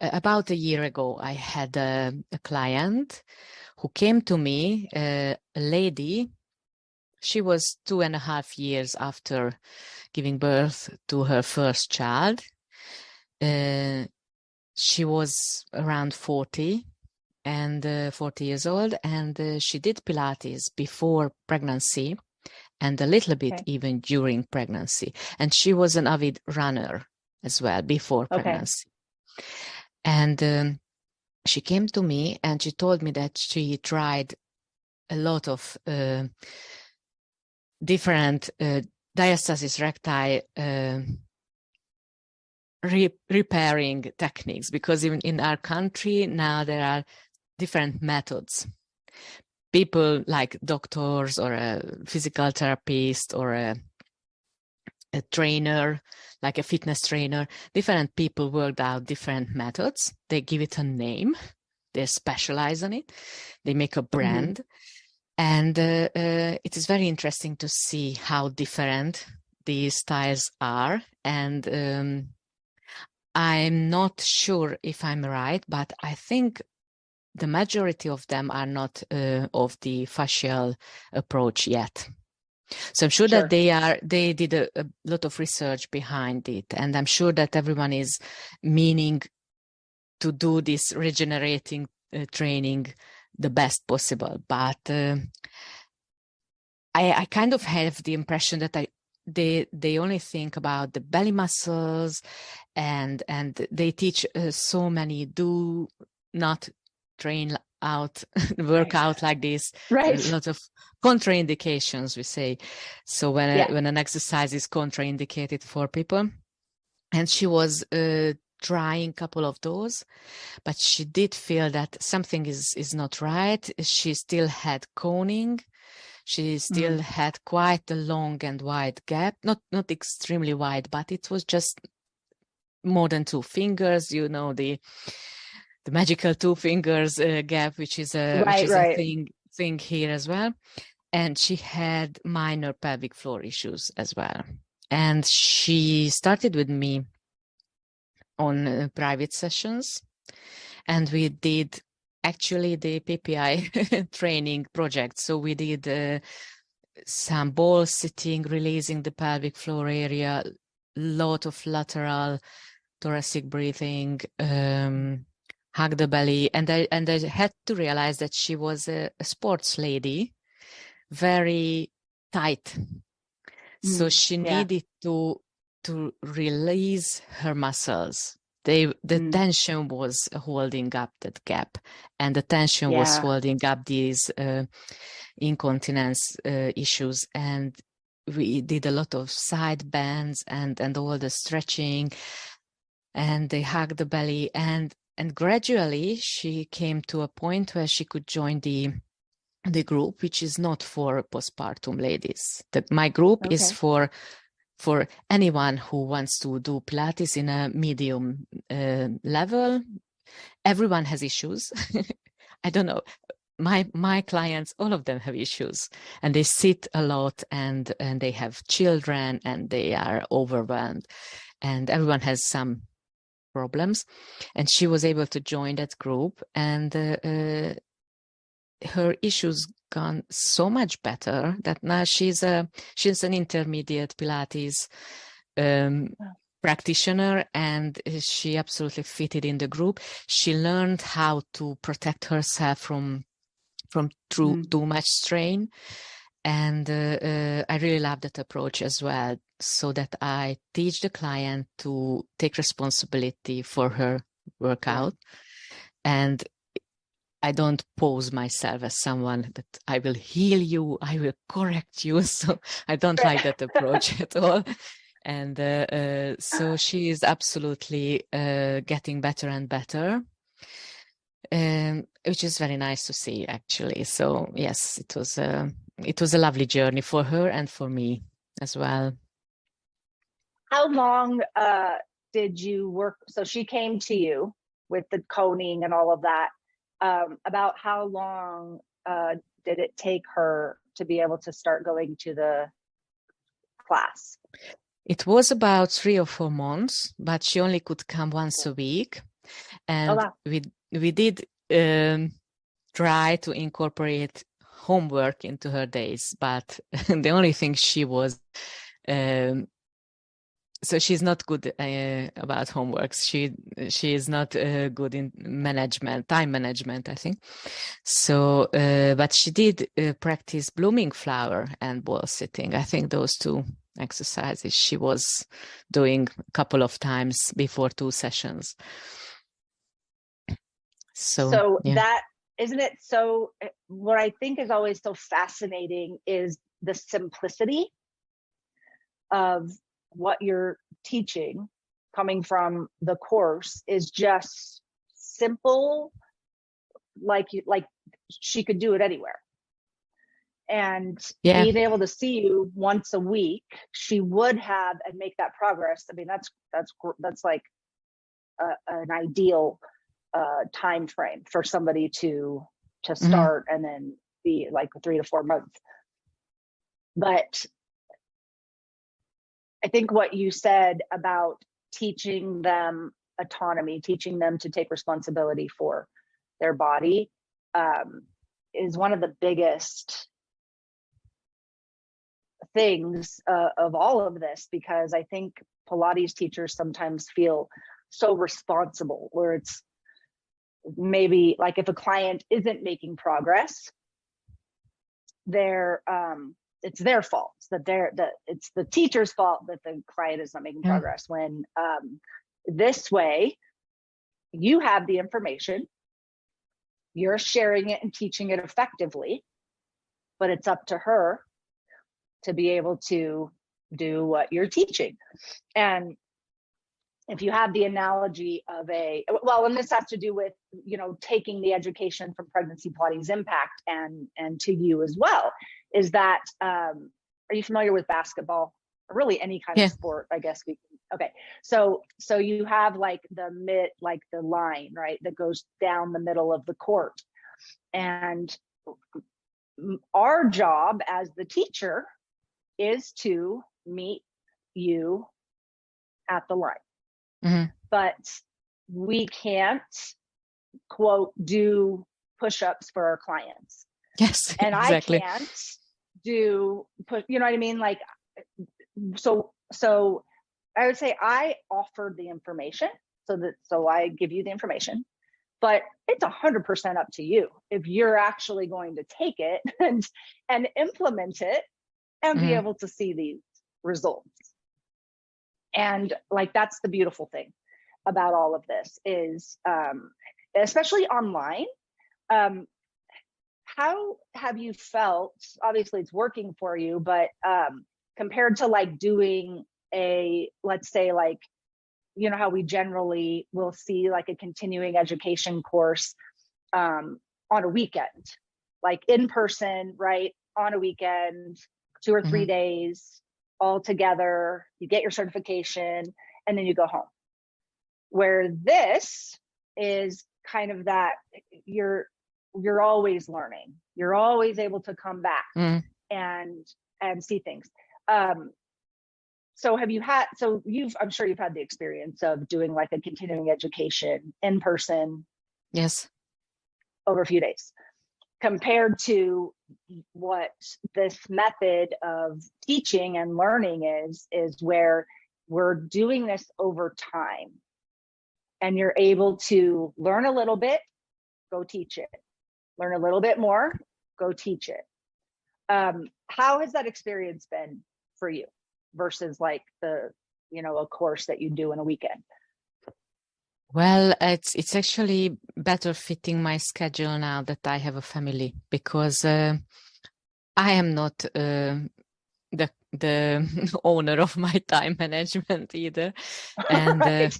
about a year ago, I had a client who came to me, a lady. She was 2.5 years after giving birth to her first child. She was around 40 years old, and she did Pilates before pregnancy and a little bit even during pregnancy. And she was an avid runner as well before pregnancy. And she came to me and she told me that she tried a lot of different diastasis recti repairing techniques, because even in our country now there are different methods. People like doctors or a physical therapist or a trainer, like a fitness trainer, different people worked out different methods. They give it a name, they specialize on it, they make a brand. And it is very interesting to see how different these styles are. And I'm not sure if I'm right, but I think the majority of them are not of the fascial approach yet. So I'm sure that they did a lot of research behind it. And I'm sure that everyone is meaning to do this regenerating training the best possible. But I kind of have the impression that they only think about the belly muscles, and they teach so many do not train out, work out like this. A lot of contraindications, we say. So when an exercise is contraindicated for people, and she was trying a couple of those, but she did feel that something is not right. She still had coning. She still had quite a long and wide gap, not extremely wide, but it was just more than 2 fingers, you know, the magical 2 fingers gap, which is a thing here as well. And she had minor pelvic floor issues as well. And she started with me on private sessions, and we did actually the PPI training project. So we did some ball sitting, releasing the pelvic floor area, lot of lateral thoracic breathing, hug the belly. And I had to realize that she was a sports lady, very tight. So she needed to release her muscles. The tension was holding up that gap, and the tension was holding up these incontinence issues. And we did a lot of side bends and all the stretching, and they hugged the belly, and gradually she came to a point where she could join the group, which is not for postpartum ladies. That my group is for anyone who wants to do Pilates in a medium level. Everyone has issues. I don't know. My clients, all of them have issues, and they sit a lot, and they have children, and they are overwhelmed, and everyone has some problems. And she was able to join that group, and her issues gone so much better that now she's an intermediate Pilates practitioner, and she absolutely fitted in the group. She learned how to protect herself from too much strain, and I really love that approach as well, so that I teach the client to take responsibility for her workout. And I don't pose myself as someone that I will heal you, I will correct you. So I don't like that approach at all. And so she is absolutely getting better and better, which is very nice to see, actually. So yes, it was a lovely journey for her and for me as well. How long did you work? So she came to you with the coning and all of that. About how long did it take her to be able to start going to the class? It was about 3 or 4 months, but she only could come once a week. And wow. we did try to incorporate homework into her days, but the only thing she was so she's not good about homeworks. She is not good in management, time management, I think. So, but she did practice blooming flower and wall sitting. I think those two exercises she was doing a couple of times before 2 sessions. So yeah. that, isn't it? So what I think is always so fascinating is the simplicity of what you're teaching coming from the course is just simple, like she could do it anywhere. And being able to see you once a week, she would have, and make that progress. I mean, that's like an ideal time frame for somebody to start and then be like 3 to 4 months. But I think what you said about teaching them autonomy, teaching them to take responsibility for their body, is one of the biggest things of all of this, because I think Pilates teachers sometimes feel so responsible, where it's maybe like if a client isn't making progress, it's their fault, it's the teacher's fault that the client is not making progress. When this way, you have the information, you're sharing it and teaching it effectively, but it's up to her to be able to do what you're teaching. And if you have the analogy of and this has to do with, taking the education from Pregnancy Pilates Impact and to you as well, is that, are you familiar with basketball, or really any kind of sport? I guess okay. So you have like the line, right, that goes down the middle of the court. And our job as the teacher is to meet you at the line. But we can't, quote, do push-ups for our clients. Yes, and exactly. I can't do you know what I mean? Like, so I would say I offered the information, so I give you the information, but it's 100% up to you if you're actually going to take it and implement it and be able to see these results. And like, that's the beautiful thing about all of this is, especially online, how have you felt? Obviously it's working for you, but compared to like doing let's say like, how we generally will see like a continuing education course on a weekend, like in person, right? On a weekend, 2 or 3 days all together, you get your certification and then you go home. Where this is kind of that you're always learning, you're always able to come back and see things. So I'm sure you've had the experience of doing like a continuing education in person. Yes. Over a few days, compared to what this method of teaching and learning is where we're doing this over time, and you're able to learn a little bit, go teach it, learn a little bit more, go teach it. How has that experience been for you versus like a course that you do in a weekend? Well, it's actually better fitting my schedule now that I have a family, because I am not the owner of my time management either, and right.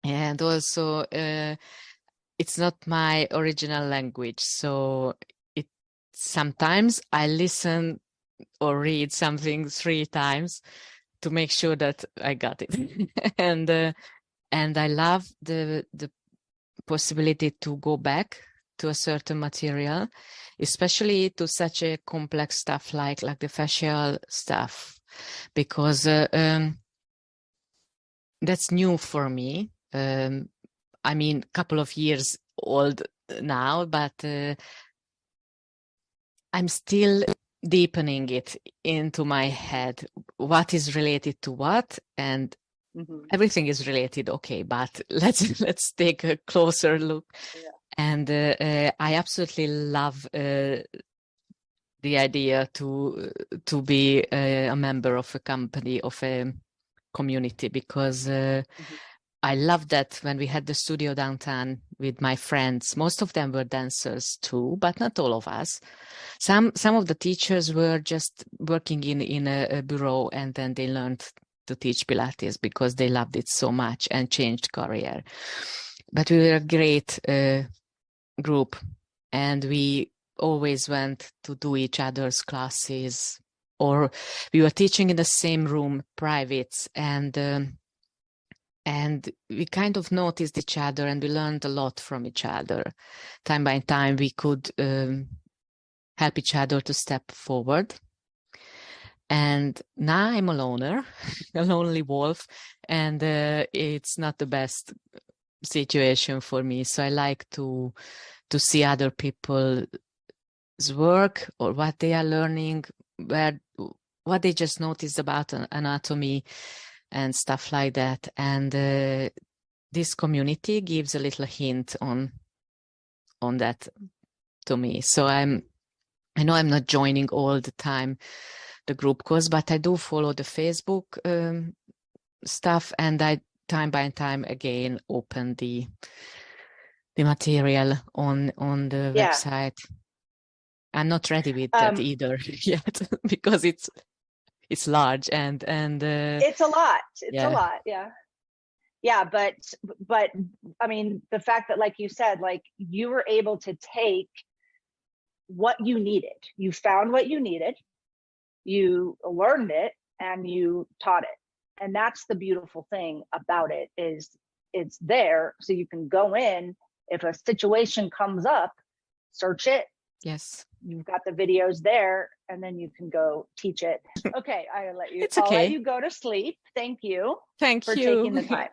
And also it's not my original language, so sometimes I listen or read something 3 times to make sure that I got it. And I love the possibility to go back to a certain material, especially to such a complex stuff like the fascial stuff, because that's new for me. I mean, a couple of years old now, but I'm still deepening it into my head. What is related to what, and everything is related. Okay, but let's take a closer look. Yeah. And I absolutely love the idea to be a member of a company, of a community, because I love that when we had the studio downtown with my friends, most of them were dancers too, but not all of us. Some of the teachers were just working in a bureau, and then they learned to teach Pilates because they loved it so much and changed career. But we were a great group, and we always went to do each other's classes, or we were teaching in the same room, privates, and we kind of noticed each other, and we learned a lot from each other. Time by time, we could help each other to step forward. And now I'm a loner, a lonely wolf, and it's not the best situation for me. So I like to see other people's work, or what they are learning, what they just noticed about anatomy and stuff like that. And this community gives a little hint on that to me. So I know I'm not joining all the time the group course, but I do follow the Facebook stuff, and I time by time again open the material on the website. I'm not ready with that either yet, because it's large and it's a lot. It's a lot. Yeah. But I mean, the fact that, like you said, like you were able to take what you needed, you found what you needed, you learned it, and you taught it. And that's the beautiful thing about it, is it's there, so you can go in. If a situation comes up, search it. Yes. You've got the videos there, and then you can go teach it. Okay, I'll let you go to sleep. Thank you. Thank for you taking the time.